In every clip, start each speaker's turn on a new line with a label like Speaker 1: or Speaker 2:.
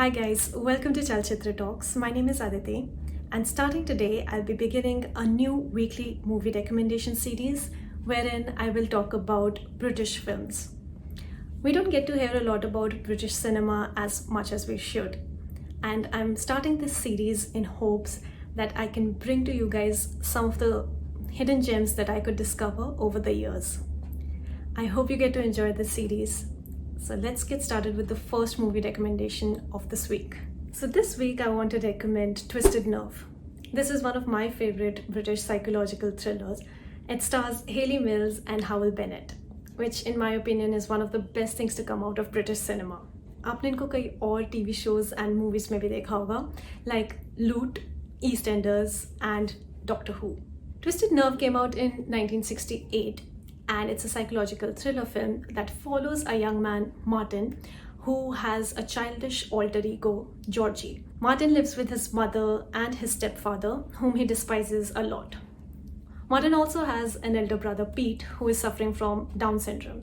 Speaker 1: Hi guys, welcome to Chalchitra Talks. My name is Aditi, and starting today, I'll be beginning a new weekly movie recommendation series wherein I will talk about British films. We don't get to hear a lot about British cinema as much as we should, and I'm starting this series in hopes that I can bring to you guys some of the hidden gems that I could discover over the years. I hope you get to enjoy this series. So let's get started with the first movie recommendation of this week. So this week I want to recommend Twisted Nerve. This is one of my favorite British psychological thrillers. It stars Hayley Mills and Howell Bennett, which in my opinion is one of the best things to come out of British cinema. आपने इनको कई और TV shows and movies में भी देखा होगा, like Loot, EastEnders and Doctor Who. Twisted Nerve came out in 1968 and it's a psychological thriller film that follows a young man, Martin, who has a childish alter ego, Georgie. Martin lives with his mother and his stepfather, whom he despises a lot. Martin also has an elder brother, Pete, who is suffering from Down syndrome,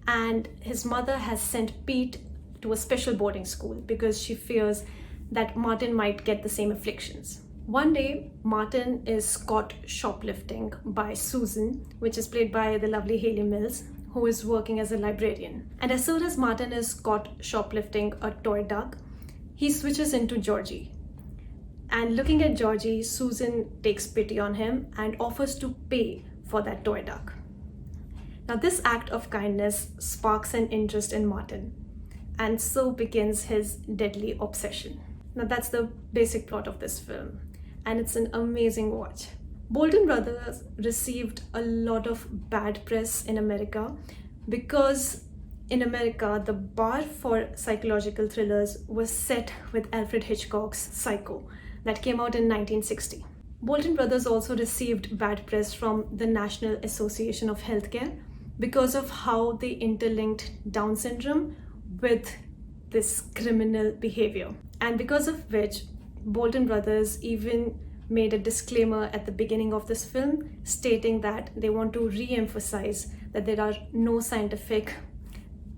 Speaker 1: and his mother has sent Pete to a special boarding school because she fears that Martin might get the same afflictions. One day, Martin is caught shoplifting by Susan, which is played by the lovely Hayley Mills, who is working as a librarian. And as soon as Martin is caught shoplifting a toy duck, he switches into Georgie. And looking at Georgie, Susan takes pity on him and offers to pay for that toy duck. Now, this act of kindness sparks an interest in Martin, and so begins his deadly obsession. Now, that's the basic plot of this film, and it's an amazing watch. Bolton Brothers received a lot of bad press in America because in America, the bar for psychological thrillers was set with Alfred Hitchcock's Psycho that came out in 1960. Bolton Brothers also received bad press from the National Association of Healthcare because of how they interlinked Down syndrome with this criminal behavior, and because of which Bolton Brothers even made a disclaimer at the beginning of this film stating that they want to re-emphasize that there are no scientific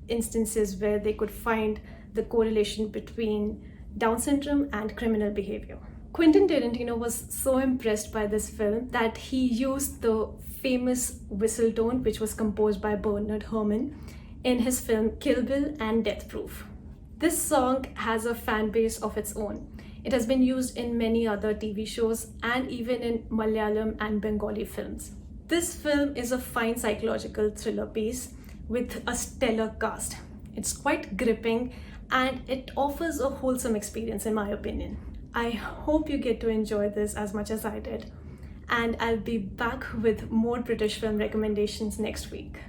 Speaker 1: instances where they could find the correlation between Down syndrome and criminal behavior. Quentin Tarantino was so impressed by this film that he used the famous whistle tone, which was composed by Bernard Herrmann, in his film Kill Bill and Death Proof. This song has a fan base of its own. It has been used in many other TV shows and even in Malayalam and Bengali films. This film is a fine psychological thriller piece with a stellar cast. It's quite gripping and it offers a wholesome experience in my opinion. I hope you get to enjoy this as much as I did, and I'll be back with more British film recommendations next week.